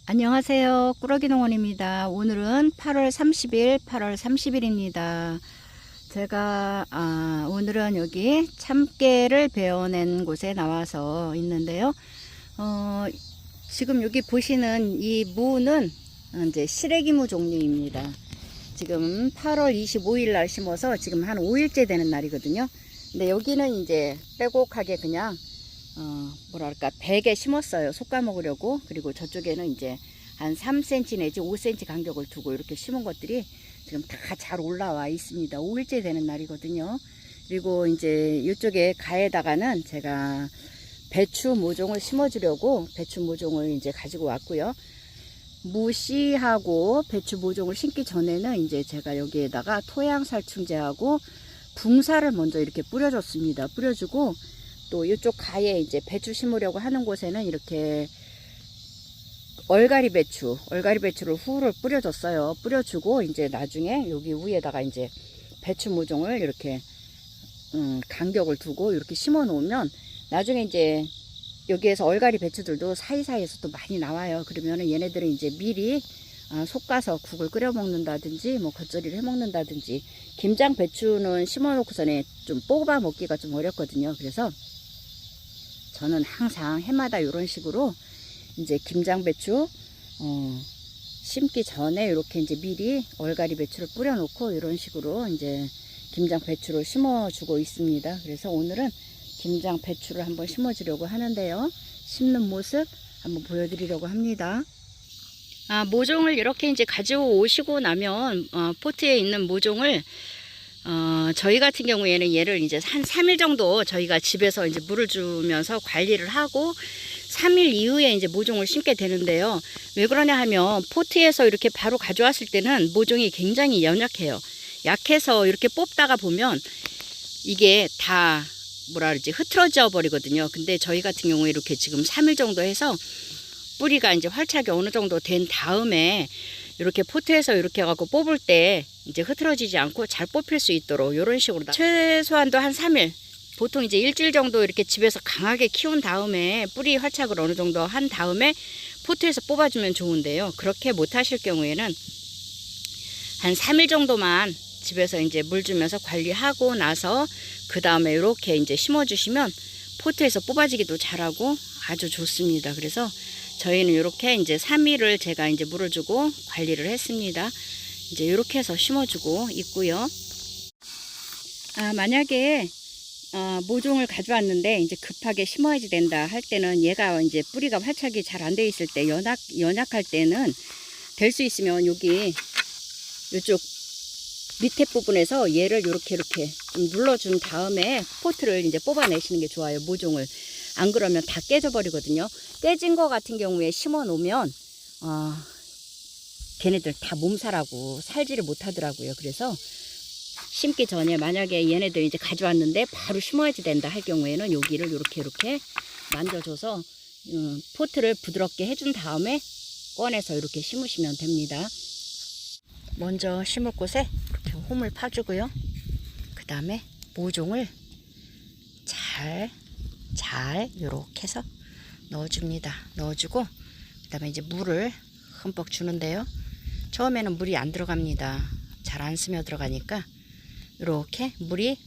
안녕하세요. 꾸러기 농원입니다. 오늘은 8월 30일, 8월 30일입니다. 제가 오늘은 여기 참깨를 베어낸 곳에 나와서 있는데요. 지금 여기 보시는 이 무는 이제 시래기무 종류입니다. 지금 8월 25일 날 심어서 지금 한 5일째 되는 날이거든요. 근데 여기는 이제 빼곡하게 그냥 뭐랄까 백에 심었어요. 솎아 먹으려고. 그리고 저쪽에는 이제 한 3cm 내지 5cm 간격을 두고 이렇게 심은 것들이 지금 다 잘 올라와 있습니다. 5일째 되는 날이거든요. 그리고 이제 이쪽에 가에다가는 제가 배추 모종을 심어 주려고 배추 모종을 이제 가지고 왔고요. 무씨하고 배추 모종을 심기 전에는 이제 제가 여기에다가 토양살충제하고 붕사를 먼저 이렇게 뿌려줬습니다. 뿌려주고 또 이쪽 가에 이제 배추 심으려고 하는 곳에는 이렇게 얼갈이 배추를 후를 뿌려줬어요. 뿌려주고 이제 나중에 여기 위에다가 이제 배추 모종을 이렇게 간격을 두고 이렇게 심어 놓으면 나중에 이제 여기에서 얼갈이 배추들도 사이사이에서 또 많이 나와요. 그러면은 얘네들은 이제 미리 솎아서 국을 끓여 먹는다든지 뭐 겉절이를 해 먹는다든지. 김장 배추는 심어 놓고서는 좀 뽑아 먹기가 좀 어렵거든요. 그래서 저는 항상 해마다 이런 식으로 이제 김장 배추 심기 전에 이렇게 이제 미리 얼갈이 배추를 뿌려 놓고 이런 식으로 이제 김장 배추를 심어 주고 있습니다. 그래서 오늘은 김장 배추를 한번 심어 주려고 하는데요. 심는 모습 한번 보여드리려고 합니다. 모종을 이렇게 이제 가지고 오시고 나면 포트에 있는 모종을 저희 같은 경우에는 얘를 이제 한 3일 정도 저희가 집에서 이제 물을 주면서 관리를 하고 3일 이후에 이제 모종을 심게 되는데요. 왜 그러냐 하면 포트에서 이렇게 바로 가져왔을 때는 모종이 굉장히 연약해요. 약해서 이렇게 뽑다가 보면 이게 다 뭐라 그러지 흐트러져 버리거든요. 근데 저희 같은 경우에 이렇게 지금 3일 정도 해서 뿌리가 이제 활착이 어느 정도 된 다음에 이렇게 포트에서 이렇게 해갖고 뽑을 때 이제 흐트러지지 않고 잘 뽑힐 수 있도록 이런 식으로 최소한도 한 3일 보통 이제 일주일 정도 이렇게 집에서 강하게 키운 다음에 뿌리 활착을 어느 정도 한 다음에 포트에서 뽑아주면 좋은데요. 그렇게 못하실 경우에는 한 3일 정도만 집에서 이제 물 주면서 관리하고 나서 그 다음에 이렇게 이제 심어주시면 포트에서 뽑아지기도 잘하고 아주 좋습니다. 그래서 저희는 이렇게 이제 3일을 제가 이제 물을 주고 관리를 했습니다. 이제 이렇게 해서 심어주고 있고요. 만약에 모종을 가져왔는데 이제 급하게 심어야지 된다 할 때는 얘가 이제 뿌리가 활착이 잘 안 돼 있을 때 연약할 때는 될 수 있으면 여기 이쪽 밑에 부분에서 얘를 이렇게 좀 눌러준 다음에 포트를 이제 뽑아내시는 게 좋아요. 모종을. 안 그러면 다 깨져 버리거든요. 깨진 거 같은 경우에 심어 놓으면 걔네들 다 몸살하고 살지를 못하더라고요. 그래서 심기 전에 만약에 얘네들 이제 가져왔는데 바로 심어야지 된다 할 경우에는 여기를 이렇게 만져줘서 포트를 부드럽게 해준 다음에 꺼내서 이렇게 심으시면 됩니다. 먼저 심을 곳에 이렇게 홈을 파주고요. 그 다음에 모종을 잘 이렇게 해서 넣어줍니다. 넣어주고 그 다음에 이제 물을 흠뻑 주는데요. 처음에는 물이 안 들어갑니다. 잘 안 스며 들어가니까 이렇게 물이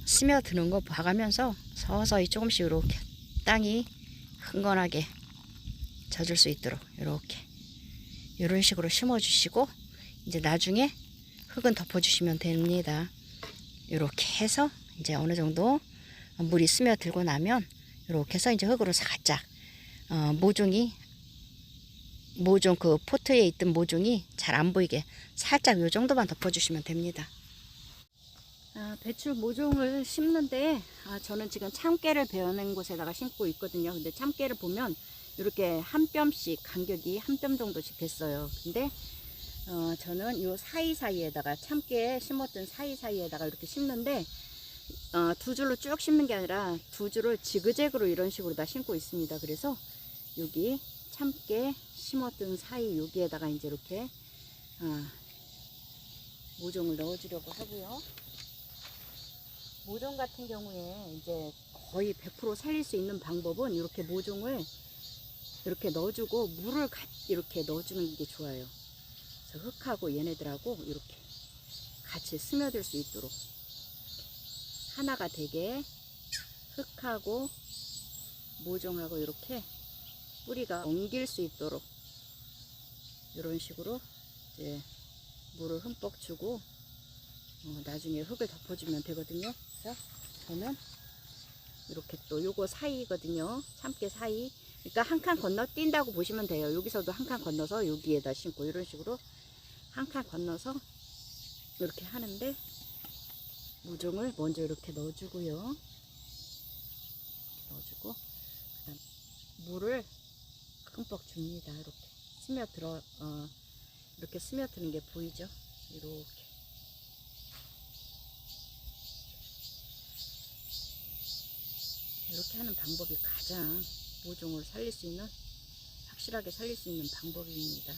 스며드는 거 봐가면서 서서히 조금씩 이렇게 땅이 흥건하게 젖을 수 있도록 이렇게 이런 식으로 심어 주시고 이제 나중에 흙은 덮어 주시면 됩니다. 이렇게 해서 이제 어느 정도 물이 스며들고 나면 이렇게 해서 이제 흙으로 살짝 모종 그 포트에 있던 모종이 잘 안 보이게 살짝 요 정도만 덮어 주시면 됩니다. 배추 모종을 심는데 저는 지금 참깨를 베어낸 곳에다가 심고 있거든요. 근데 참깨를 보면 이렇게 한 뼘씩 간격이 한 뼘 정도씩 됐어요. 근데 저는 요 사이사이에다가 참깨 심었던 사이사이에다가 이렇게 심는데 두 줄로 쭉 심는 게 아니라 두 줄을 지그재그로 이런 식으로 다 심고 있습니다. 그래서 여기 참깨 심었던 사이 여기에다가 이제 이렇게 모종을 넣어 주려고 하고요. 모종 같은 경우에 이제 거의 100% 살릴 수 있는 방법은 이렇게 모종을 이렇게 넣어주고 물을 이렇게 넣어주는 게 좋아요. 그래서 흙하고 얘네들하고 이렇게 같이 스며들 수 있도록 하나가 되게 흙하고 모종하고 이렇게 뿌리가 엉길 수 있도록 이런 식으로 이제 물을 흠뻑 주고 나중에 흙을 덮어주면 되거든요. 그래서 저는 이렇게 또 요거 사이거든요. 참깨 사이. 그러니까 한 칸 건너 뛴다고 보시면 돼요. 여기서도 한 칸 건너서 여기에다 심고 이런 식으로 한 칸 건너서 이렇게 하는데 모종을 먼저 이렇게 넣어주고요. 넣어주고 그다음 물을 흠뻑 줍니다. 이렇게 스며들어 이렇게 스며드는 게 보이죠? 이렇게 이렇게 하는 방법이 가장 모종을 살릴 수 있는 확실하게 살릴 수 있는 방법입니다.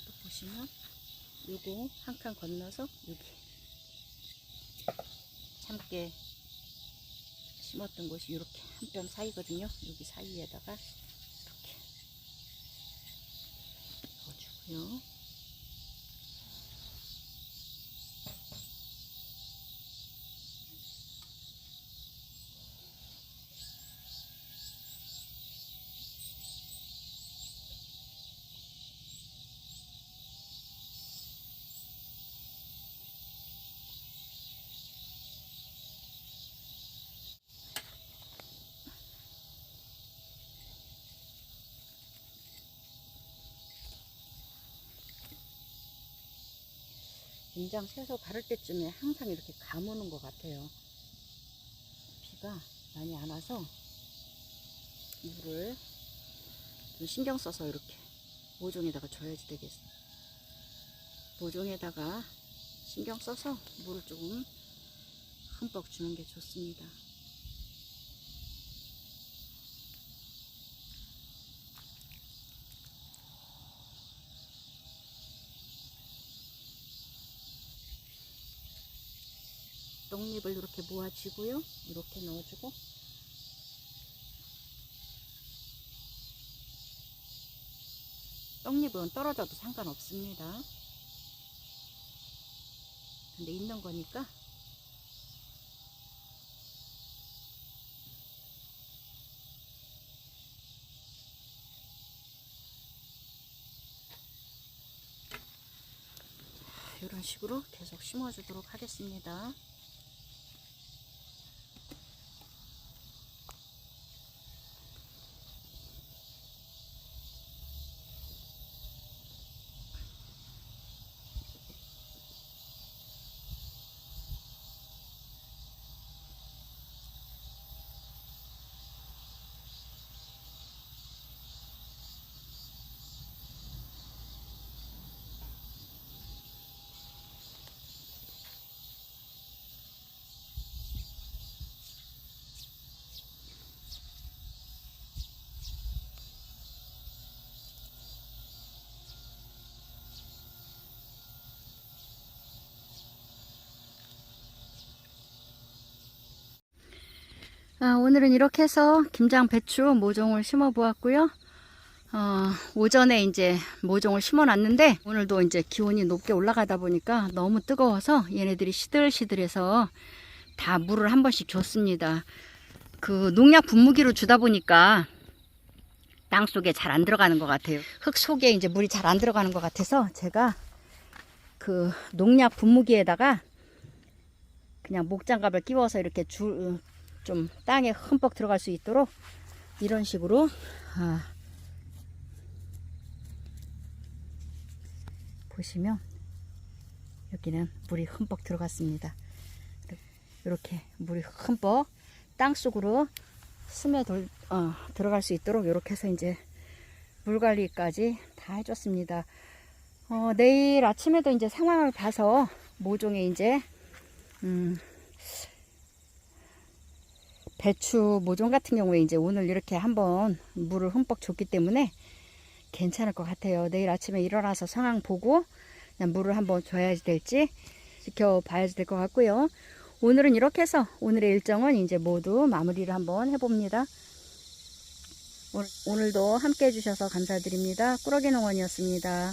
또 보시면 요거 한 칸 건너서 여기 참깨 심었던 곳이 이렇게 한 뼘 사이거든요. 여기 사이에다가 이렇게 넣어주고요. 김장 채소 바를 때쯤에 항상 이렇게 가무는 것 같아요. 비가 많이 안 와서 물을 좀 신경 써서 이렇게 모종에다가 줘야지 되겠어요. 모종에다가 신경 써서 물을 조금 흠뻑 주는 게 좋습니다. 떡잎을 이렇게 모아주고요. 이렇게 넣어주고 떡잎은 떨어져도 상관없습니다. 근데 있는 거니까 이런 식으로 계속 심어주도록 하겠습니다. 오늘은 이렇게 해서 김장 배추 모종을 심어 보았고요. 오전에 이제 모종을 심어 놨는데 오늘도 이제 기온이 높게 올라가다 보니까 너무 뜨거워서 얘네들이 시들시들해서 다 물을 한 번씩 줬습니다. 그 농약 분무기로 주다 보니까 땅 속에 잘 안 들어가는 것 같아요. 흙 속에 이제 물이 잘 안 들어가는 것 같아서 제가 그 농약 분무기에다가 그냥 목장갑을 끼워서 이렇게 좀 땅에 흠뻑 들어갈 수 있도록 이런 식으로 보시면 여기는 물이 흠뻑 들어갔습니다. 이렇게 물이 흠뻑 땅속으로 들어갈 수 있도록 이렇게 해서 이제 물 관리까지 다 해줬습니다. 내일 아침에도 이제 상황을 봐서 모종에 이제 배추 모종 같은 경우에 이제 오늘 이렇게 한번 물을 흠뻑 줬기 때문에 괜찮을 것 같아요. 내일 아침에 일어나서 상황 보고 그냥 물을 한번 줘야 될지 지켜봐야 될 것 같고요. 오늘은 이렇게 해서 오늘의 일정은 이제 모두 마무리를 한번 해봅니다. 오늘도 함께 해주셔서 감사드립니다. 꾸러기 농원이었습니다.